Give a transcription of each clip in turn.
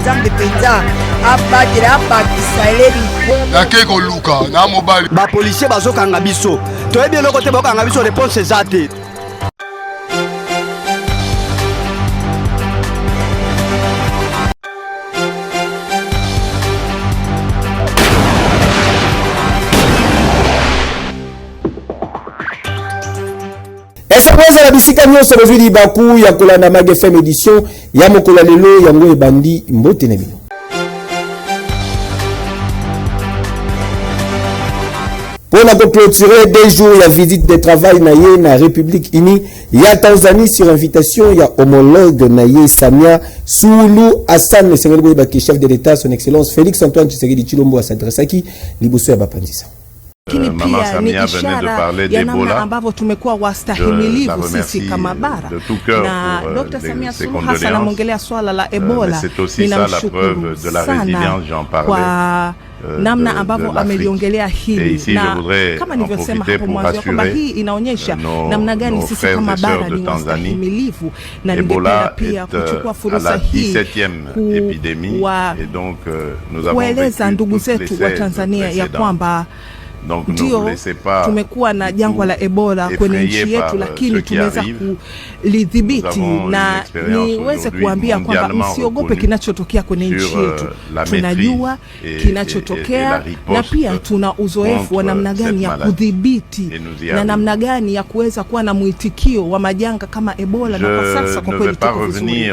Nzambe penza abatela abakisaeli nakeko luka na mobali ba policier bazokanga biso toyebi eloko te bakanga biso réponse eza te. Esapweza na bisika nyonso bozwi baku ya kolanda Mag FM édition ya mokolo lelo yango ebandi mbote na bino. Pour la clôturer des jours la visite de travail na na République Unie ya Tanzanie sur invitation ya homologue na Samia Suluhu Hassan Sengeli Baki chef de l'État son excellence Félix Antoine Tshisekedi Tshilombo à s'adresser qui liboso ya bapanzisa. Mama Samia venait de parler d'Ebola. Je la remercie de tout cœur pour ses condoléances. Mais c'est aussi ça la preuve de la résilience, j'en parlais. Namna ambavyo ameliongelea hili na kama nilivyosema hapo mwanzo kwamba hii inaonyesha namna gani sisi kama bara ni wastahimilivu, na ningependa pia kuchukua fursa hii kueleza ndugu zetu wa Tanzania ya kwamba ndio tumekuwa na jangwa la Ebola kwenye nchi yetu, lakini tumeweza kulidhibiti, na niweze kuambia kwamba msiogope kinachotokea kwenye nchi yetu. Tunajua kinachotokea na pia tuna uzoefu wa namna gani ya kudhibiti na namna gani ya kuweza kuwa na mwitikio wa majanga kama Ebola, na kwa sasa kwa kweli tuko vizuri.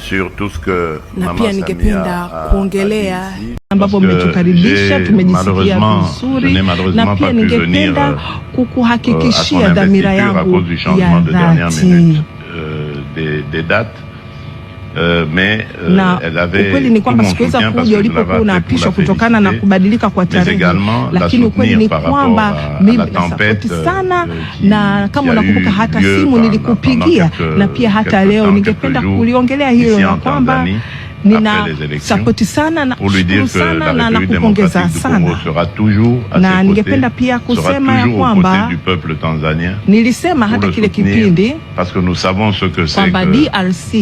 Sur tout ce que na pia ningependa kuongelea ambapo mmetukaribisha, tumejisikia vizuri, na pia ningependa kukuhakikishia dhamira yangu ya dhati. Na ukweli ni kwamba sikuweza kuja ulipokuwa unaapishwa kutokana na kubadilika kwa tarehe, lakini ukweli ni kwamba mimi nasapoti sana, na kama unakumbuka hata simu nilikupigia, na pia hata leo ningependa kuliongelea hilo ya kwamba nina sapoti sana na kushukuru sana na nakupongeza sana, na ningependa pia kusema ya kwamba nilisema hata kile kipindi kwamba DRC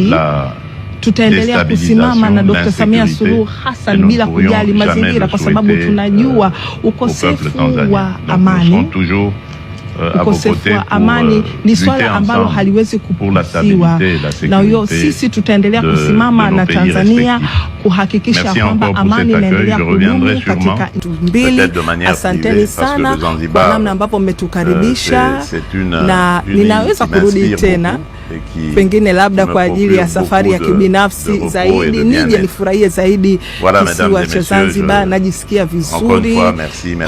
tutaendelea kusimama na Dr. Samia Suluhu Hassan bila kujali mazingira, kwa sababu tunajua ukosefu wa amani. Ukosefu wa amani ni swala ambalo haliwezi kupuuziwa, na hiyo sisi tutaendelea kusimama na Tanzania kuhakikisha kwamba amani inaendelea kudumu katika nchi mbili. Asanteni sana kwa namna ambapo mmetukaribisha, na ninaweza kurudi tena pengine labda kwa ajili ya safari ya kibinafsi zaidi, nije nifurahie zaidi kisiwa cha Zanzibar. Najisikia vizuri,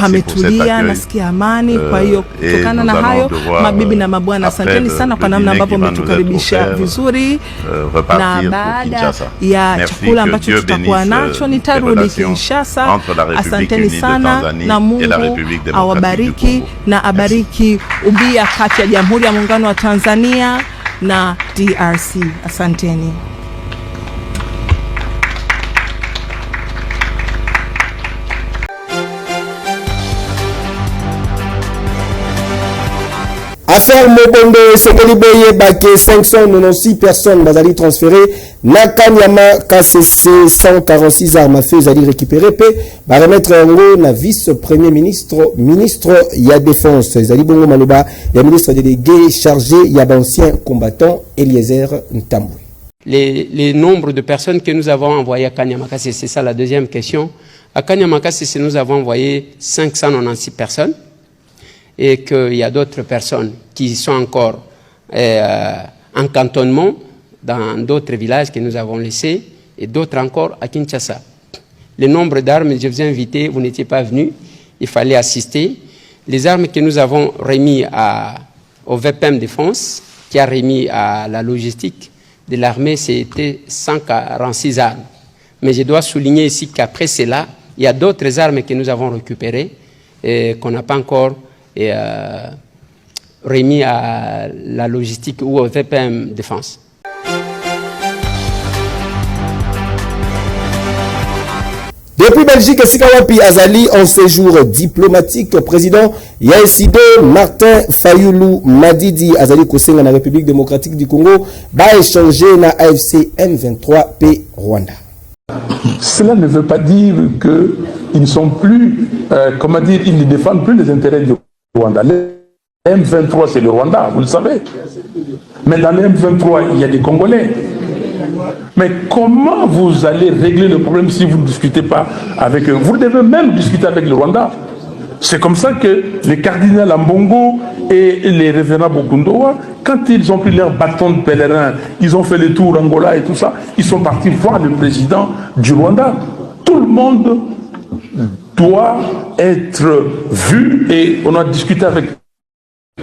pametulia, nasikia amani. Kwa hiyo kutokana na hayo, mabibi na mabwana, asanteni sana kwa namna ambapo mmetukaribisha vizuri, na baada ya chakula ambacho tutakuwa nacho nitarudi Kinshasa. Asanteni sana, na Mungu awabariki na abariki ubia kati ya Jamhuri ya Muungano wa Tanzania na DRC. Asanteni. Affaire Mobondo Sengeli Boye Bake 596 personnes bazali transférées na Kanyama KCC 146 armes à feu zali récupérées pe ba remettre yango na vice-premier ministre ya défense zali bongo maloba ya ministre délégué chargé ya d'anciens combattants Eliezer Ntambwe. Les nombres de personnes que nous avons envoyées à Kanyama KCC, c'est ça la deuxième question. À Kanyama KCC, nous avons envoyé 596 personnes. Et qu'il y a d'autres personnes qui sont encore en cantonnement dans d'autres villages que nous avons laissés, et d'autres encore à Kinshasa. Le nombre d'armes, je vous ai invité, vous n'étiez pas venus, il fallait assister. Les armes que nous avons remis au VPM Défense, qui a remis à la logistique de l'armée, c'était 146 armes. Mais je dois souligner ici qu'après cela, il y a d'autres armes que nous avons récupérées et qu'on n'a pas encore remis à la logistique ou au VPM Défense. De Depuis Belgique, Sikawapi Azali en séjour diplomatique, président Yaesido Martin Fayoulou Madidi Azali Kosenga na République démocratique du Congo va échanger na AFC M23 P Rwanda. Cela ne veut pas dire qu'ils ne sont plus, comment dire, ils ne défendent plus les intérêts du Rwanda. Le M23 c'est le Rwanda, vous le savez. Mais dans le M23 il y a des Congolais. Mais comment vous allez régler le problème si vous ne discutez pas avec eux? Vous devez même discuter avec le Rwanda. C'est comme ça que les cardinaux Ambongo et les révérends Bokundoa, quand ils ont pris leur bâton de pèlerin, ils ont fait le tour Angola et tout ça, ils sont partis voir le président du Rwanda. Tout le monde doit être vu et on a discuté avec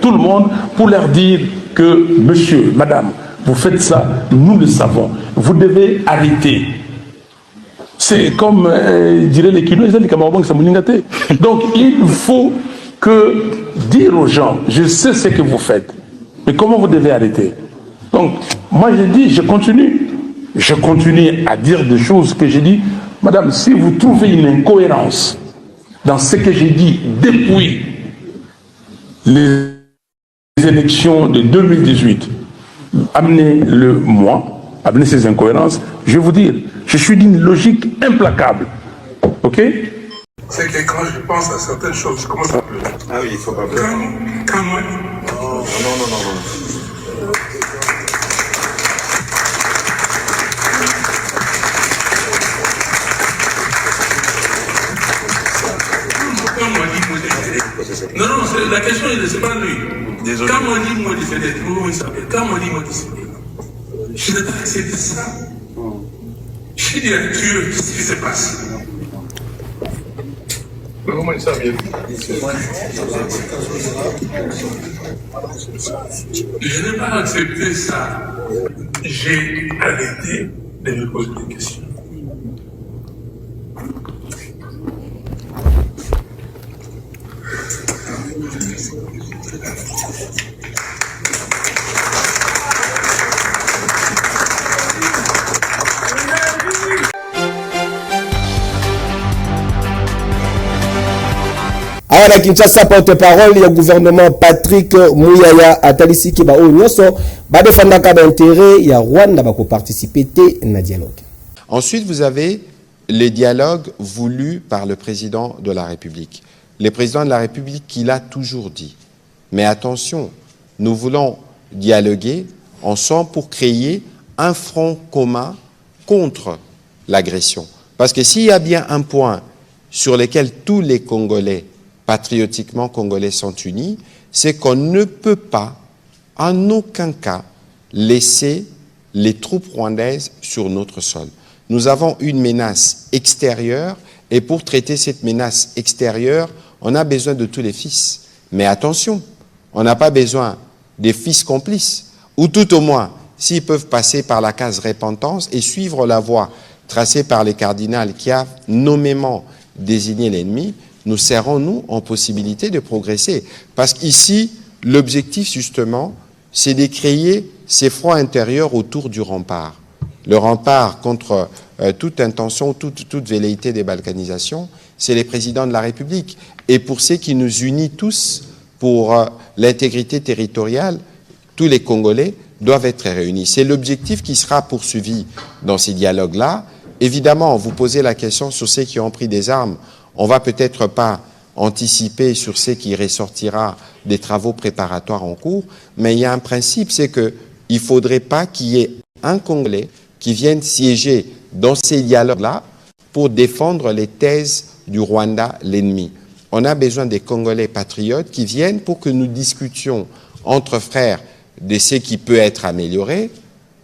tout le monde pour leur dire que monsieur, madame, vous faites ça, nous le savons. Vous devez arrêter. C'est comme dirait les Kinois, les Camerounais, donc il faut dire aux gens, je sais ce que vous faites, mais comment vous devez arrêter? Donc moi je dis, je continue à dire des choses que j'ai dit. Madame, si vous trouvez une incohérence dans ce que j'ai dit depuis les élections de 2018, amenez-le-moi, amenez ces incohérences, je vais vous dire, je suis d'une logique implacable. Ok? C'est que quand je pense à certaines choses, je commence à pleurer. Ah oui, il faut pas pleurer. Quand moi... Non. Non, la question, c'est pas lui. Désolé. Quand on dit moi défender, comment il s'appelle? Quand on dit moi défender, je n'ai pas accepté ça. J'ai dit à Dieu, qu'est-ce qui se passe? Mais comment il s'appelle? Je n'ai pas accepté ça. J'ai arrêté de me poser des questions. Alors la Kinshasa porte-parole du gouvernement Patrick Mouyaya atalisi ki ba o nyoso ba defendaka ba intérêt ya Rwanda ba ko participer na dialogue. Ensuite, vous avez les dialogues voulus par le président de la République. Le président de la République qui l'a toujours dit. Mais attention, nous voulons dialoguer ensemble pour créer un front commun contre l'agression. Parce que s'il y a bien un point sur lequel tous les Congolais, patriotiquement congolais, sont unis, c'est qu'on ne peut pas, en aucun cas, laisser les troupes rwandaises sur notre sol. Nous avons une menace extérieure et pour traiter cette menace extérieure, on a besoin de tous les fils. Mais attention, on n'a pas besoin des fils complices, ou tout au moins, s'ils peuvent passer par la case repentance et suivre la voie tracée par les cardinals qui a nommément désigné l'ennemi, nous serons, nous, en possibilité de progresser. Parce qu'ici, l'objectif, justement, c'est de créer ces fronts intérieurs autour du rempart. Le rempart contre toute intention, toute velléité des balkanisations, c'est les présidents de la République. Et pour ce qui nous unit tous, pour l'intégrité territoriale, tous les Congolais doivent être réunis. C'est l'objectif qui sera poursuivi dans ces dialogues-là. Évidemment, vous posez la question sur ceux qui ont pris des armes. On ne va peut-être pas anticiper sur ce qui ressortira des travaux préparatoires en cours, mais il y a un principe, c'est qu'il ne faudrait pas qu'il y ait un Congolais qui vienne siéger dans ces dialogues-là pour défendre les thèses du Rwanda, l'ennemi. On a besoin des Congolais patriotes qui viennent pour que nous discutions entre frères de ce qui peut être amélioré,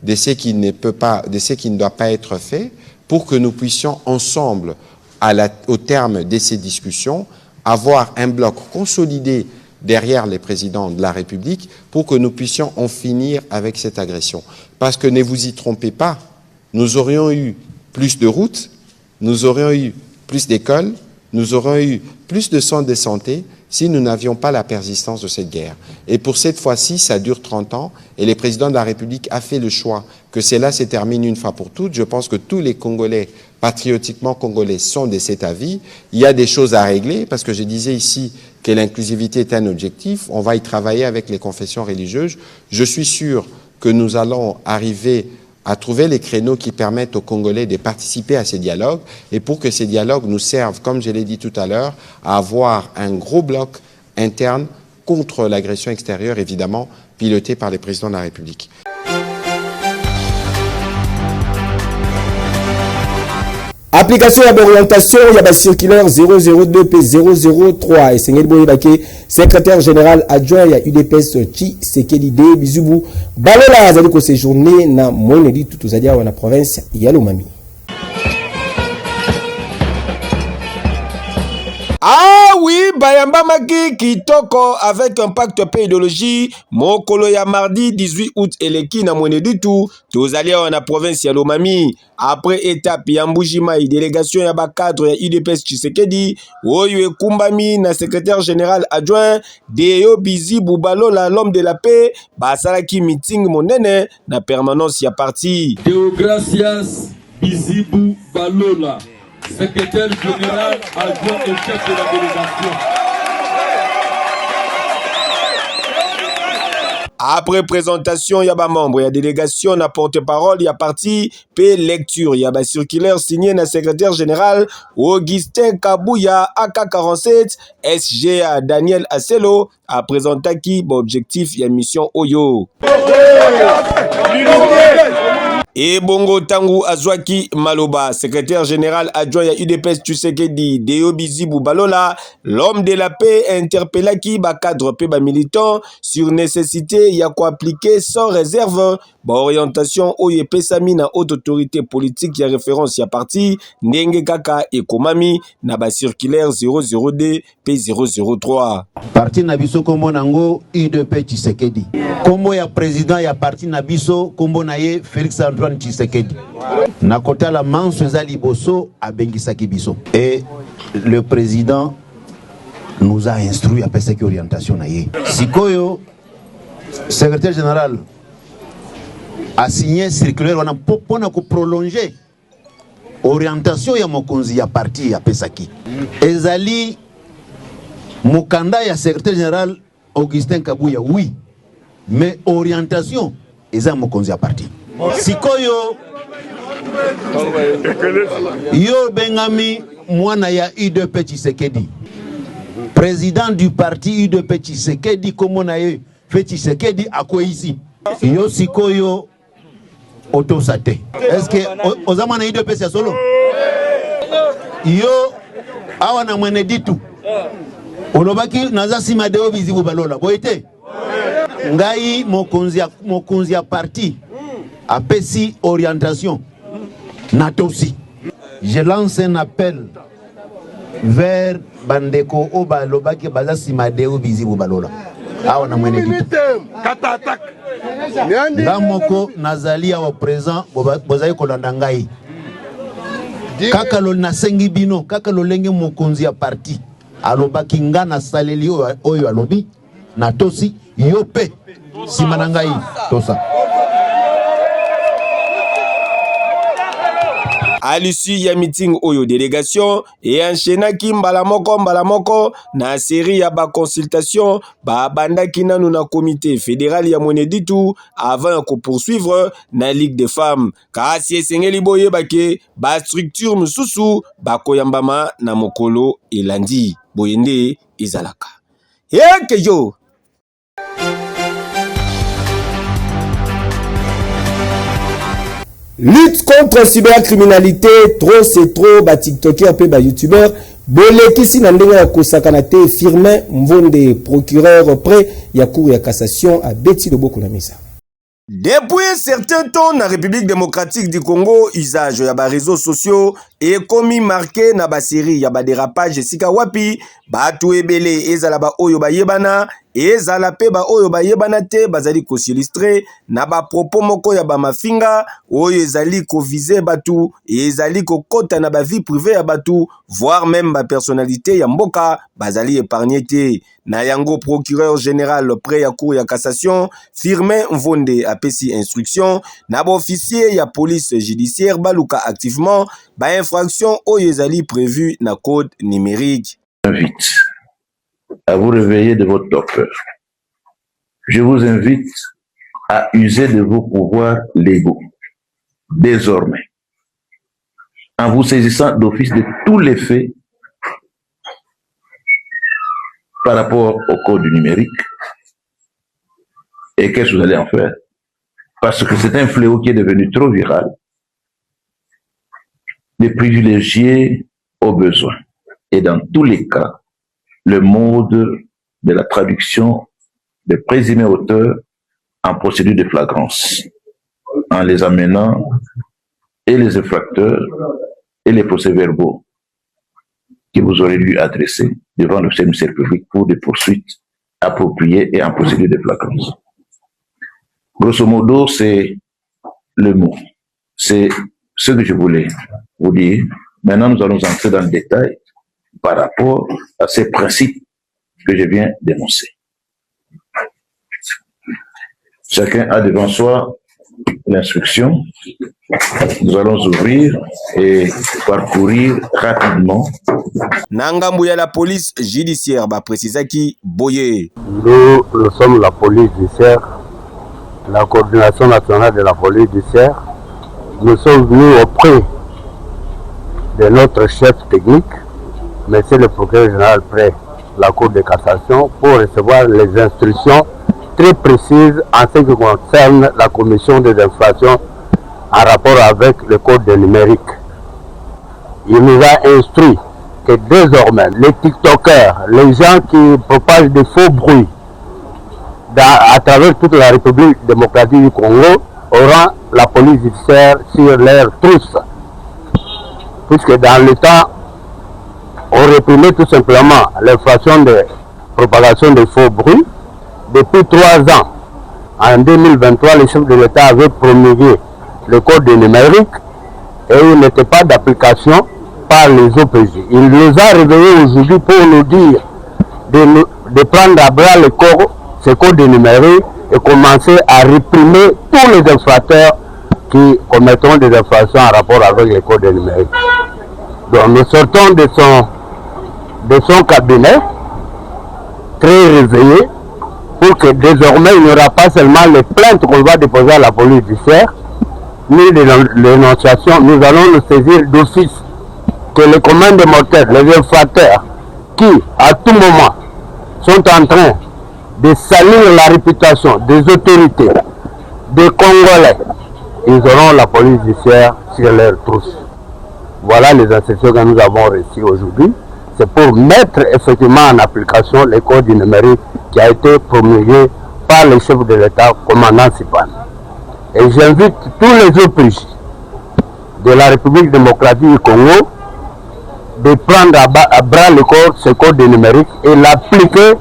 de ce qui ne peut pas, de ce qui ne doit pas être fait, pour que nous puissions ensemble, au terme de ces discussions, avoir un bloc consolidé derrière les présidents de la République pour que nous puissions en finir avec cette agression. Parce que ne vous y trompez pas, nous aurions eu plus de routes, nous aurions eu plus d'écoles, nous aurions eu plus de centres de santé si nous n'avions pas la persistance de cette guerre. Et pour cette fois-ci, ça dure 30 ans et le président de la République a fait le choix que cela se termine une fois pour toutes. Je pense que tous les Congolais patriotiquement congolais sont de cet avis. Il y a des choses à régler, parce que je disais ici que l'inclusivité est un objectif. On va y travailler avec les confessions religieuses. Je suis sûr que nous allons arriver à trouver les créneaux qui permettent aux Congolais de participer à ces dialogues, et pour que ces dialogues nous servent, comme je l'ai dit tout à l'heure, à avoir un gros bloc interne contre l'agression extérieure, évidemment, piloté par les présidents de la République. Application d'orientation, il y a circulaire 002P003 et Sengel Boyebake, secrétaire général adjoint, il y a UDPS Tshisekedi Bizubu. Balola azali ko séjourner na Mwenedi tout aux adia na province Yalomami. Ah oui, Bayamba Maki Kitoko avec un pacte paix idéologie. Mokolo ya mardi 18 août eleki na Mwenedi tout tous alliés na province Yalomami. Après étape ya Mbujima et délégation ya ba cadre ya UDPS Tshisekedi, oyo ekumbami na secrétaire général adjoint Deyo Bizibu Balola l'homme de la paix, basalaki meeting monene na permanence ya parti. Deogracias Bizibu Balola, secrétaire général adjoint et chef de la délégation. Après présentation, il y a ba membre, il y a délégation, na porte-parole, il y a parti, P lecture, il y a ba circulaire signé na secrétaire général Augustin Kabouya AK47 SGA Daniel Asselo a présenté qui objectif et mission Oyo. Et Bongo Tangu Azwaki Maloba, secrétaire général adjoint à UDPS Tshisekedi, Deyo Bizibu Balola, l'homme de la paix interpella qui ba cadre pe ba militant sur nécessité ya ko appliquer sans réserve ba orientation oye pesami na haute autorité politique ya référence ya parti ndenge kaka ekomami na ba circulaire 002 P003. Parti na biso kombo nango UDPS Tshisekedi. Kombo ya président ya parti na biso kombo na ye Félix Antoine Tshisekedi. Na kota la manso ezali boso abengisaki biso. Et le président nous a instruit à passer qui orientation na ye. Sikoyo secrétaire général a signé circulaire on a pour prolonger orientation ya mokonzi ya parti ya pesaki. Ezali mukanda ya secrétaire général Augustin Kabouya oui, mais orientation eza mokonzi ya parti. Sikoyo yo bengami mwana ya UDPS Tshisekedi, président du parti UDPS Tshisekedi komona ye fait Tshisekedi ako ici. Yo sikoyo autosate. Est-ce que ozamana UDPS ya solo? Yo awana mwene ditu. Olobaki naza sima Deyo Bizibu Balola. Boite? Ngai mokonzi ya parti apesi orientation natosi. Je lance un appel vers bandeko obalobaki baza sima Deyo Bizibu Balola. Awa na mwene ditu. Ngamoko nazali awa présent bozali kolanda ngai. Kaka lo nasengi bino, kaka lo lenge mokonzi ya parti. Alobaki nga na saleli oyo alobi na tosi yope simana ngai tosa. À l'issue ya meeting oyo délégation et enchaînaki mbala moko na série ya ba consultation ba bandaki nanu na comité fédéral ya Mwenedi tout avant ko poursuivre na Ligue des femmes. Kasi esengeli boye bake ba structure mususu ba koyambama na mokolo elandi boyende izalaka. Yeke yo. Lutte contre cybercriminalité, trop c'est trop, ba TikToker pe ba YouTuber, bolekisi na ndenge ya kosakana te Firmin Mvonde, procureur près ya cour ya cassation à Betty Loboko na misa. Depuis un certain temps, na République démocratique du Congo, usage ya ba réseaux sociaux et commis marqué na ba série ya ba dérapage sika wapi, ba tout ebele ezala ba oyo ba yebana ezala pe ba oyo bayebana te bazali ko s'illustrer na ba propos moko ya ba mafinga oyo ezali ko viser batu ezali ko kota na ba vie privée ya batu voire même ba personnalité ya mboka bazali épargné te na yango procureur général près ya cour ya cassation Firmin Mvonde apesi instruction na ba officier ya police judiciaire baluka activement ba infraction oyo ezali prévu na code numérique. Invite à vous réveiller de votre torpeur. Je vous invite à user de vos pouvoirs légaux, désormais, en vous saisissant d'office de tous les faits par rapport au code du numérique. Et qu'est-ce que vous allez en faire? Parce que c'est un fléau qui est devenu trop viral, de privilégier aux besoins. Et dans tous les cas, le mode de la traduction des présumés auteurs en procédure de flagrance, en les amenant et les infracteurs et les procès-verbaux qui vous aurez dû adresser devant le ministère public pour des poursuites appropriées et en procédure de flagrance. Grosso modo, c'est le mot. C'est ce que je voulais vous dire. Maintenant, nous allons entrer dans le détail par rapport à ces principes que je viens d'énoncer. Chacun a devant soi l'instruction. Nous allons ouvrir et parcourir rapidement. Nangambu ya la police judiciaire ba précisaki boye. Nous sommes la police judiciaire, la coordination nationale de la police judiciaire. Nous sommes venus auprès de notre chef technique, Monsieur le procureur général près la Cour de cassation, pour recevoir les instructions très précises en ce qui concerne la commission des infractions en rapport avec le code numérique. Il nous a instruit que désormais, les TikTokers, les gens qui propagent des faux bruits à travers toute la République démocratique du Congo auront la police judiciaire sur leur trousse. Puisque dans le temps, on réprimait tout simplement l'infraction de propagation de faux bruits. Depuis 3 ans, en 2023, le chef de l'État avait promulgué le code numérique et il n'était pas d'application par les OPJ. Il nous a réveillés aujourd'hui pour nous dire de prendre à bras le corps ce code numérique et commencer à réprimer tous les infracteurs qui commettront des infractions en rapport avec le code numérique. Donc nous sortons de son cabinet très réveillé pour que désormais il n'y aura pas seulement les plaintes qu'on va déposer à la police judiciaire, ni l'énonciation. Nous allons nous saisir d'office que les communs de mortels, les infracteurs qui à tout moment sont en train de salir la réputation des autorités, des Congolais, ils auront la police judiciaire sur leur trousse. Voilà les instructions que nous avons reçues aujourd'hui. C'est pour mettre effectivement en application le code numérique qui a été promulgué par le chef de l'État, commandant Sipan. Et j'invite tous les OPJ de la République démocratique du Congo de prendre à bras le corps ce code numérique et l'appliquer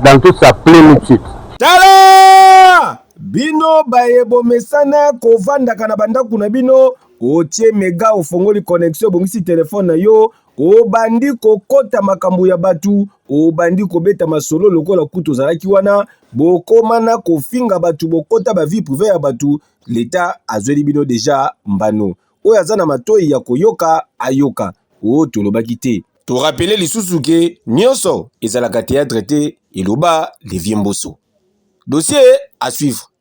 dans toute sa plénitude. Tala! Bino bayebo mesana kovanda kanabanda kuna bino otie mega ofongoli connexion bongisi telefone na yo obandi kokota makambo ya batu obandi kobeta masolo lokola kuto zalaki wana bokomana kofinga batu bokota ba vie privée ya batu l'État azweli bino déjà mbano oyo azana matoi ya koyoka ayoka o tolobaki te to rappeler lisusu ke nyonso ezalaka théâtre te eloba Lévie Mbosso. Dossier à suivre.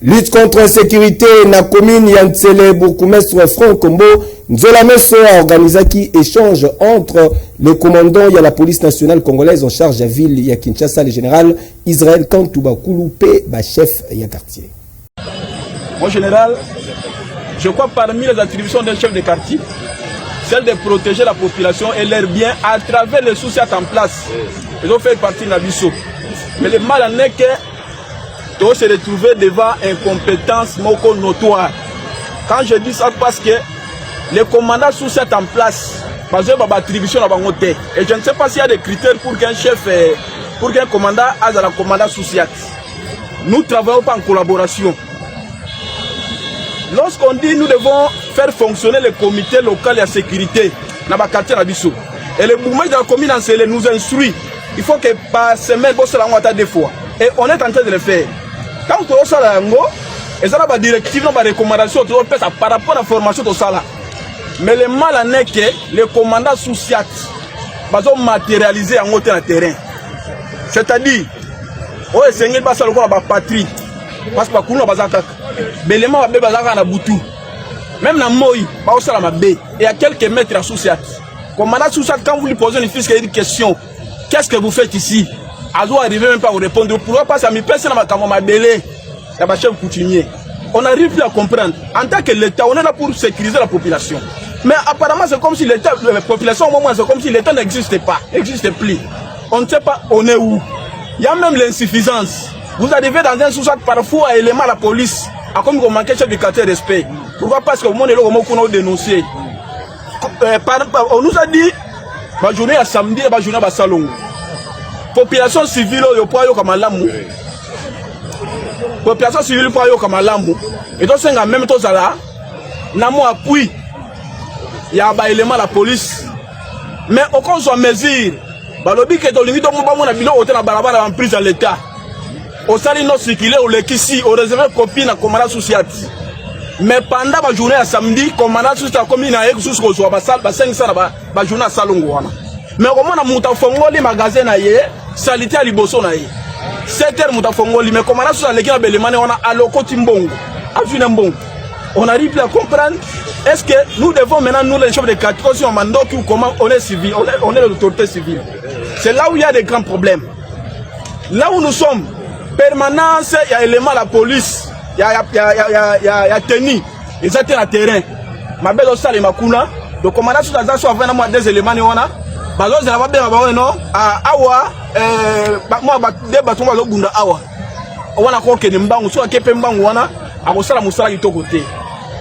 Lutte contre l'insécurité na commune Yantsele Bourgmestre Franck Kombo Nzola Meso a organisé qui échange entre les commandants et la police nationale congolaise en charge de la ville de Kinshasa, le général Israël Kantouba Kouloupé, chef de quartier. Mon général, je crois parmi les attributions d'un chef de quartier, celle de protéger la population et leurs biens à travers les soucis en place. Ils ont fait partie de l'Abisso. Mais le mal en est que doit se retrouver devant incompétence notoire. Quand je dis ça, parce que les commandants sous cette en place, parce que l'attribution à et je ne sais pas s'il y a des critères pour qu'un chef, pour qu'un commandant ait la commandant social. Nous travaillons pas en collaboration. Lorsqu'on dit nous devons faire fonctionner le comité local de sécurité dans le quartier Nabiso, et le mouvement de la commune nous instruit, il faut que par semaine, on se deux fois. Et on est en train de le faire. Quand on se et ça a des directives, des recommandations par rapport à la formation de ça. Mais le mal est que les commandants sous-siat vont matérialiser en haut terrain. C'est-à-dire, on est seigneur de la patrie. Parce que nous avons Belema na Boutou. Même dans Moï, et il y a quelques mètres à sous-siat. Commandant sous-siat, quand vous lui posez une question, qu'est-ce que vous faites ici? Elle doit arriver même pas à vous répondre. Pourquoi pas ça me pèse dans ma belé? La chef coutumier. On n'arrive plus à comprendre. En tant que l'État, on est là pour sécuriser la population. Mais apparemment, c'est comme si l'État, la population, au moment, c'est comme si l'État n'existait pas, n'existe plus. On ne sait pas on est où. Il y a même l'insuffisance. Vous arrivez dans un sous-sac parfois à élément la police, à comme vous manquez chef du quartier respect. Pourquoi? Parce que le monde est là qu'on a dénoncé. On nous a dit, la journée à samedi, la journée à salon. Population civile, il y a pas comme l'amour. Population civile, il y a comme l'amour. Et donc, c'est en même temps, ça là, n'amo appui. Il y a un élément la police. Mais aucun soit mesure. Balobi que dans l'unité, on a bilan au terrain balabala en prise à l'État. Au salon non circulé, au l'équici, au réservé copine à commandant social. Mais pendant la journée à samedi, commandant social comme il a eu sous le soir, bah 500 la journée à salon. Mais au moment où on a fait les magasins salité à Liboso naïe. 7 heures muta fongoli mais commandant social les gars belemane on a aloko timbongo. On arrive à comprendre. Est-ce que nous devons maintenant, nous les chefs de quartier, si on mando ou comment on est civil, on est l'autorité civile. C'est là où il y a des grands problèmes. Là où nous sommes, permanence, il y a élément la police, il y a tenue, ils étaient à terrain. Ma belle salle et ma kuna, le commandant sur la zone a des éléments on a. Bazo c'est la bien non awa moi des bâtons bazo bunda awa. On a quoi que n'imbangu soit kepe mbangu wana a musala musala ito côté.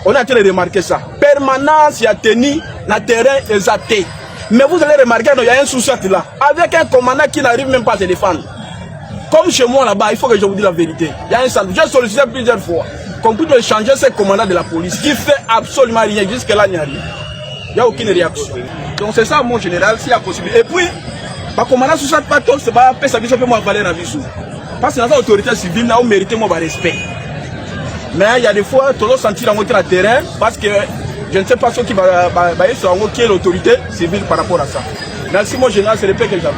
On a été remarquer ça. Permanence, il y a tenu, la terrain exalté. Mais vous allez remarquer qu'il y a un sous-siat là. Avec un commandant qui n'arrive même pas à se défendre. Comme chez moi là-bas, il faut que je vous dise la vérité. Il y a un centre. J'ai sollicité plusieurs fois qu'on puisse changer ce commandant de la police qui fait absolument rien. Jusque-là, il n'y a rien. Il n'y a aucune réaction. Donc c'est ça, mon général, s'il y a possibilité. Et puis, le commandant sous-siat pas tout, c'est pas ça qui fait moi valer la vie sous. Parce que dans l'autorité civile, nous méritons mon respect. Mais il y a des fois, tu dois sentir dans le terrain parce que je ne sais pas ce qui va être qui est l'autorité civile par rapport à ça. Merci, mon général, c'est le paix que j'avais.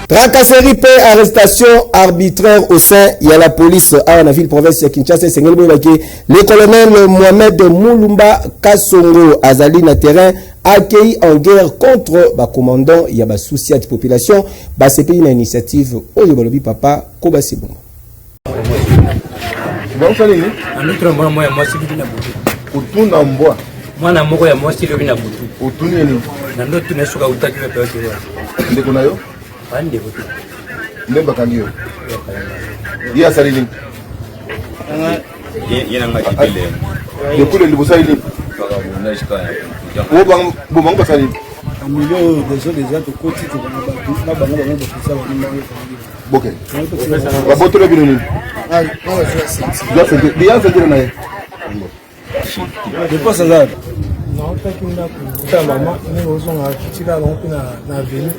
Tracasserie paix, arrestation arbitraire au sein de la police à la ville province de Kinshasa. C'est le colonel Mohamed Moulumba Kassongo Azali na terrain accueilli en guerre contre le commandant il y a des soucis de population. C'est une initiative au Yobalobi Papa Kobasibon. Nemba kangiyo. Dia salini. Yena ngakipele. Dekule libusali. Wo bang bo bang basali. Amilo déjà to koti to na bango bango bafisa bango. Boke. Ba botolo binoni. Ah, non, c'est bien fait dire nae. De quoi ça va? Non, pas qu'il n'a pas maman, mais aux gens à qui là on na venu.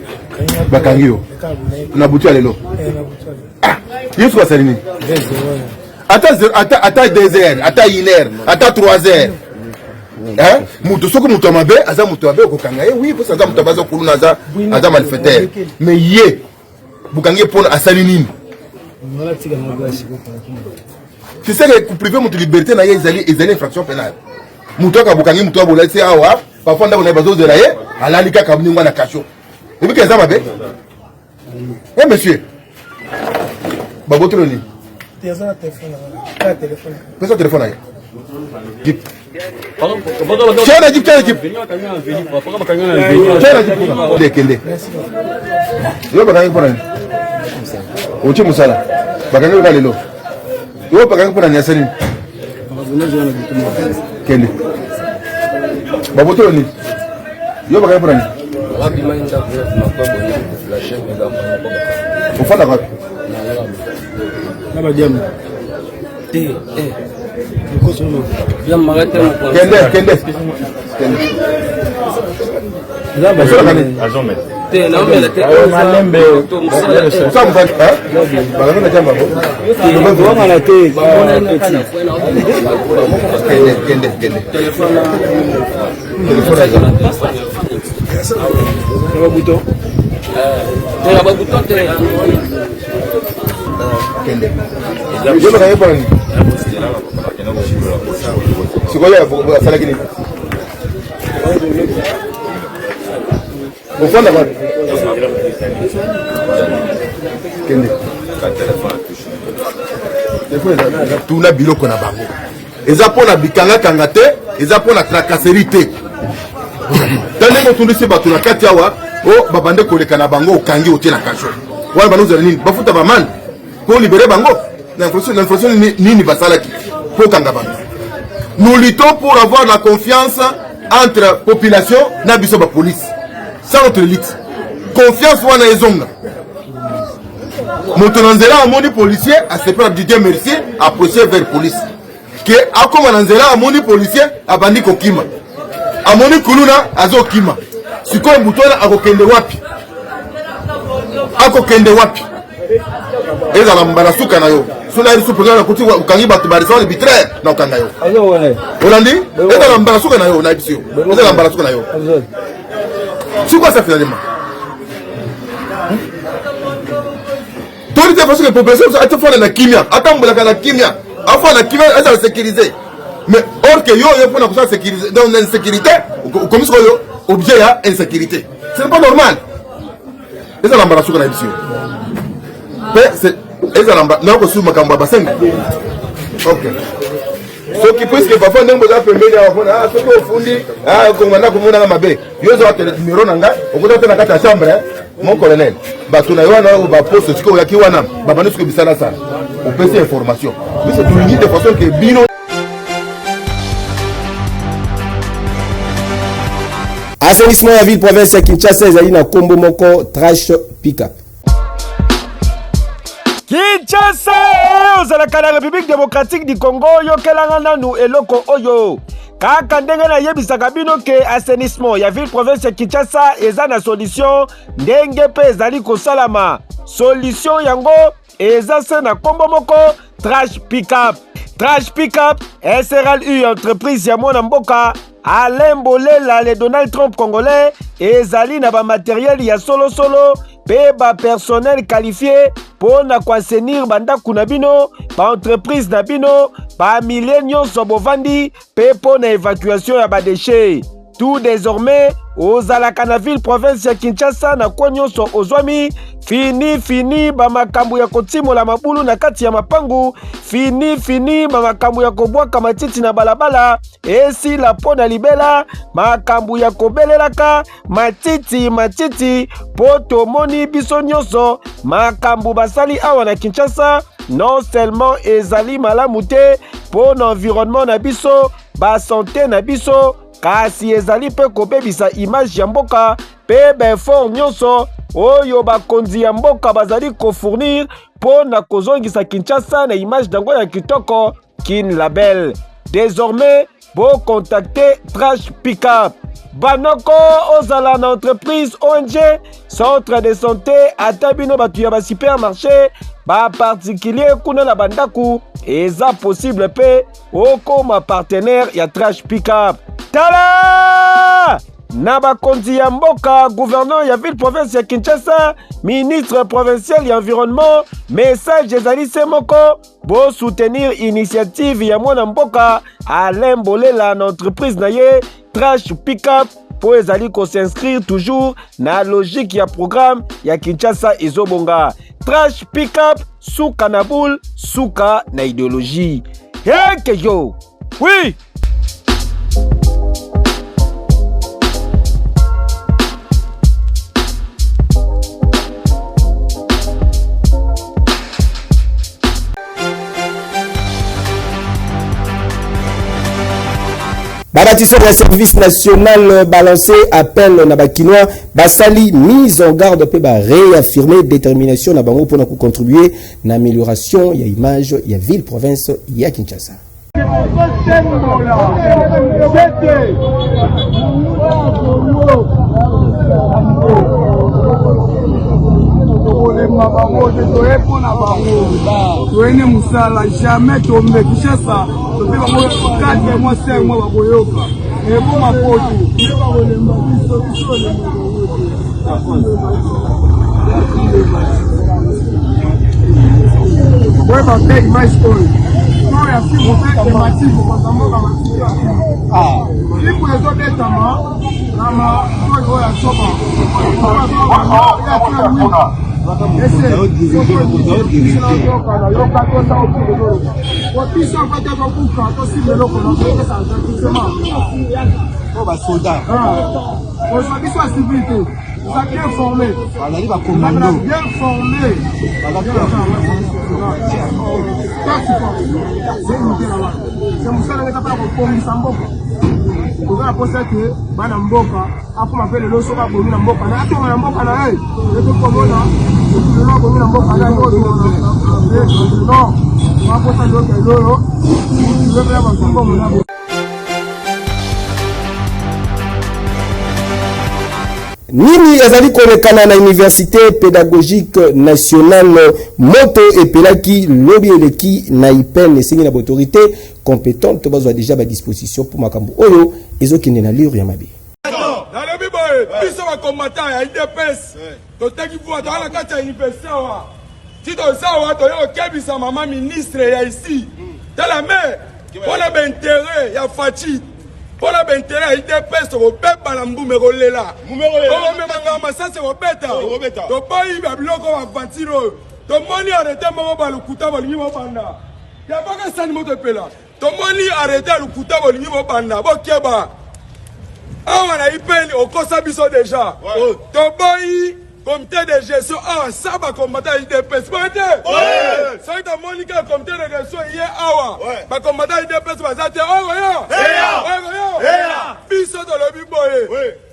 Bakangio. Na butu alelo. Ah, yesu wa salini. Ata 2 heures, ata 1 heure, ata 3 heures. Hein? Mutu soko mutu mabe, aza mutu abe ko kangaye, oui, pour ça mutu bazo kuluna aza malfaiteur. Mais ye bukangie pona asalini. Tu sais que pour priver mutu liberté na ye ezali infraction pénale. Mutu ka bukangie mutu abola c'est awa, parfois ndako na bazo de la ye, alali kaka mninga na kasho. Et puis, qu'est-ce que ça va? Eh, monsieur, Babotroni. Téléphone. Pèse téléphone. Jeep. Tiens, Jeep. Kende. Yo baganga pour un. Ochi musala. Baganga galelo. Yo baganga pour un yasani. Kende. Baboto ni. Yo baka pour ni. Ufanda kwa. Naba diam. Kende. Azome. Ufanda kwa. Kende. Tuna biloko na bango. Eza pona bikanga kanga te, eza pona tracasserie te. Tande ko tundisi batu na kati awa, o babande koleka na bango okangi otie na kasho. Wana banuza nini? Bafuta ba man pour libérer bango. L'inflation nini basalaki pour kanga bango. Nous luttons pour avoir la confiance entre population na biso ba police. Ça notre lutte. Confiance wana ezonga. Motonanzela amoni policier a se faire du Dieu merci approcher vers police. Que akoma nanzela amoni policier abandi kokima. Amoni kuluna azokima. Sikoyo mutona akokende wapi? Akokende wapi? Eza la mbarasuka na yo. Sula iri supanga na kuti ukangi batu barisa le bitraire na ukanga yo. Olandi? Eza la mbarasuka na yo na ibisio. Eza la mbarasuka na yo. C'est quoi ça finalement? Tout le temps parce que les populations sont à la kimia. Attends, la kimia. Enfin, la kimia, elle est sécurisée. Mais or que yo, il faut la sécuriser. Dans l'insécurité, comme ça, objet à insécurité. Ce n'est pas normal. Et ça l'embarrasse sur la émission. Et ça l'embarrasse. Non, que sur ma camba bassin. Ok. Ce qui peut que parfois nous avons permis à ce que vous dites, ah, comme on a comme on a ma baie, yo zo atele numéro nanga, on peut te na kata chambre, mon colonel. Ba tuna yo na ba poste ce que yaki wana, ba banu ce que bisala ça. On peut ces informations. Mais c'est tout limite de façon que bino. Assainissement ya ville province ya Kinshasa ezali na kombo moko trash pick-up. Kinshasa ozalaka na République démocratique du Congo yokelanga nanu eloko oyo kaka ndenge na yebisaka bino ke assainissement ya ville province ya Kinshasa eza na solution ndenge pe ezali kosalama. Solution yango eza se na kombo moko trash pick-up. Trash pick-up SRL entreprise ya mwana mboka Alain Bolela le Donald Trump congolais ezali na ba matériel ya solo pe ba personnel qualifié pour na assainir bandaku na bino, ba entreprise na bino, ba millennials sobovandi pe pour na évacuation ya ba déchets. Tout désormais ozalaka na ville province ya Kinshasa na konyoso ozwami fini ba makambu ya kotimola mabulu na kati ya mapangu, fini ba makambu ya kobwaka matiti na balabala, esi la pona libela makambu ya kobelelaka matiti poto moni biso nyonso makambu basali awa na Kinshasa non seulement ezali malamu te pour l'environnement na biso, ba santé na biso, kasi ezali pe kobebisa image ya mboka pe befort nyonso oyo bakonzi ya mboka bazali kofournir po na kozongisa Kinshasa na image dango ya kitoko kin label. Désormais, bo contacter Trash Pick-up. Banoko ozala na entreprise ONG, centre de santé, atabino batu ya ba supermarché, ba particulier kuna na bandaku, eza possible pe okoma partenaire ya Trash Pick-up. Tala! Na bakonzi ya mboka, gouverneur ya ville province ya Kinshasa, ministre provincial ya environnement, message ezali se moko, bo soutenir initiative ya mwana mboka, Alain Bolela na entreprise na ye, Trash Pick-up, po ezali ko s'inscrire toujours na logique ya programme ya Kinshasa ezobonga. Trash Pick-up, suka na boule, suka na idéologie. Heke yo! Oui! répartition du service national balancé appel na bakinois basali mise en garde pe ba réaffirmer détermination na bango pour contribuer na amélioration ya image ya ville province ya Kinshasa. Toene musala jamais tombe Kinshasa tope bango 4 mois 5 mois bakoyoka et pour ma photo ouais ba big my story non ya si vous faites thématique pour passer ah si pour les autres états Rama toi ya soba vous êtes bien formé. Bien formé. C'est pour ça que vous avez pour Samboka. Vous avez posé que Bana Mboka, après m'appeler le loso va pour Mboka. Na to na Mboka na hey. Le to comme là, le lo comme Mboka na go. Non. On va poser le lolo. Je vais avoir Samboka. Nini azali kolekana na université pédagogique nationale moto epelaki lobi eleki na IPEN esengi na autorité compétente bazwa déjà ba disposition pour makambo oyo ezokende na lire ya mabe. Dans le biboye biso ba combattant ya IDPS to teki pour atala kata université wa ti to sawa to yo kebisa mama ministre ya ici dans la mer on a intérêt ya Fati. Pour la bentera, il dépêche au peuple à Mbouméro là. On met ma ça c'est au bêta. To boy ba bloko wa vantiro. To moni arrêter mo ba lukuta ba limi mo banda. Ya ba ka sani mo to pela. To moni arrêter lukuta ba limi mo banda. Bo keba. Ah na IPEN au kosa biso déjà. To boy comité de gestion ça va combattre IDPS. Ça est Monica comité de gestion hier awa. Ba combattre IDPS bazate biso de lobi boye.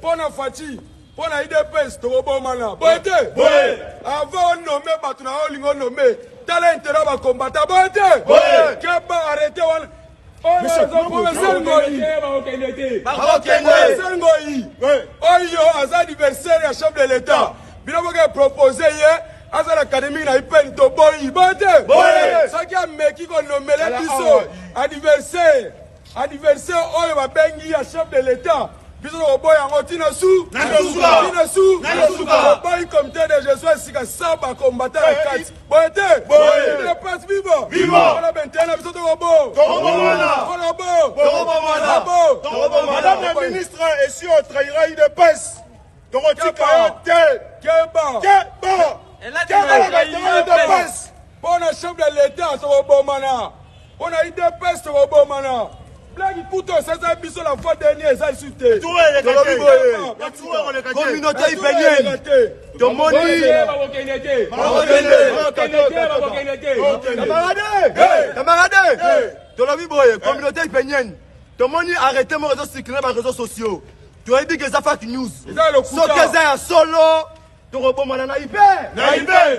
Pona Fati, pona IDPS to bomana. Boete. Avant nommer batu na olingo nommer. Tala intérêt ba combattre boete. Keba arrêter wana. Oyo adversaire à chef de l'État. Biloko ke proposé hier à l'académie na IPEN to boyi bote ça qui a meki ko nommer biso adversaire oyo ba bengi ya chef de l'État biso ko boya ngotina su boyi comité de gestion sika saba combattant la 4 bote le passe vivo on bentena biso to bo madame la ministre et si on trahira IDPS Bon chef de l'État, on a IDPS au bon mana. Blague couteau, ça biso la fois dernière, ça insulté. Communauté ipenienne. Camarade, communauté ipenienne. Tomoni arrêtez mon réseau circulaire par réseaux sociaux. Tu as dit que ça fait news. So que ça solo. Tu rebomana na IP.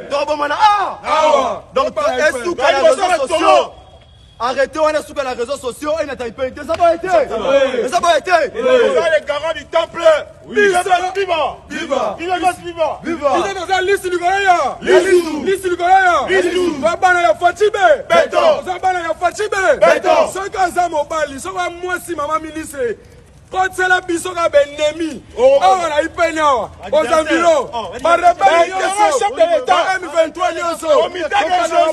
Tu rebomana ah. Donc est-ce que les réseaux sociaux arrêtez on est sur les réseaux sociaux et n'a pas été. Ça va être. Ça va être. Vous êtes les garants du temple. Viva. Viva. Dans la liste du Goraya. Liste du Goraya. Va bana ya Fatibe. Beto. Va bana ya Fatibe. Beto. Ce que ça mobile, ça va moi si maman ministre. Quand c'est la biso ka benemi, on a IPEN aux environs, par rebelle chef de l'État, M23 nyoso, comité de gestion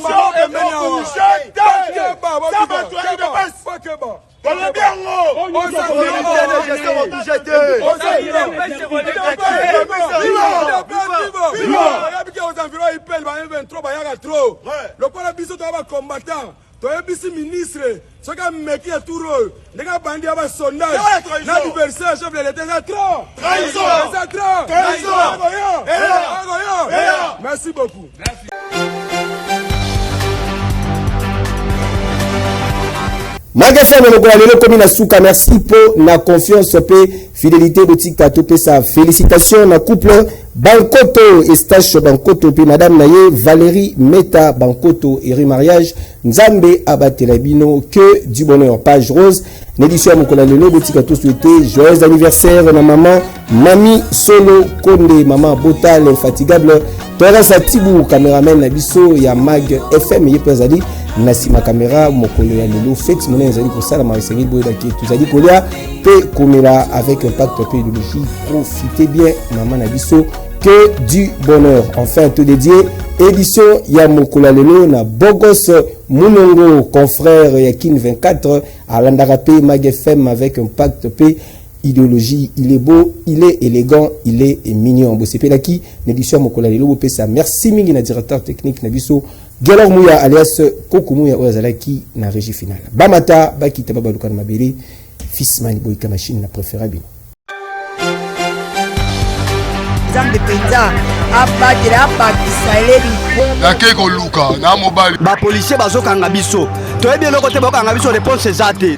et toi es ministre, ce que meki est tout rôle. Les gars bandits à sondage. L'adversaire chef de l'État est trop. Trahison. Merci beaucoup. Merci. 1 2 3 Magasin de Mokola lelo komi na suka, merci pour na confiance pe fidélité botika to pe sa félicitations na couple Bankoto Estache Bankoto pe madame naye Valérie Meta Bankoto et mariage Nzambe Abatelabino, que du bonheur. Page rose l'édition Mokola lelo botika to souhaiter joyeux anniversaire na maman Mami Solo Konde, maman Bota l'infatigable Terence Atibou, caméraman na biso ya Mag FM yepezali Nasima caméra mokolo ya lelo fête mona ezali ko sala marisengeli boyda ki tuzali kolia pe komela avec impact pe idéologie. Profitez bien maman na biso, que du bonheur. Enfin tout dédié édition ya mokolo ya lelo na Bogos Munongo, confrère Yakin 24 à Landarape Mag FM avec impact pe idéologie. Il est beau, il est élégant, il est mignon. Bo sepelaki l'édition mokolo ya lelo bo pesa. Merci mingi na directeur technique na biso Gelor Mouya alias Koko Mouya Oazalaki na régie finale. Bamata bakita baba Lukan Mabiri fils mani boyka machine na préférable. Zambe penza abakira bakisailebi nake koluka na mobali ba policier bazokanga biso toyebi eloko te bakanga biso réponse ezate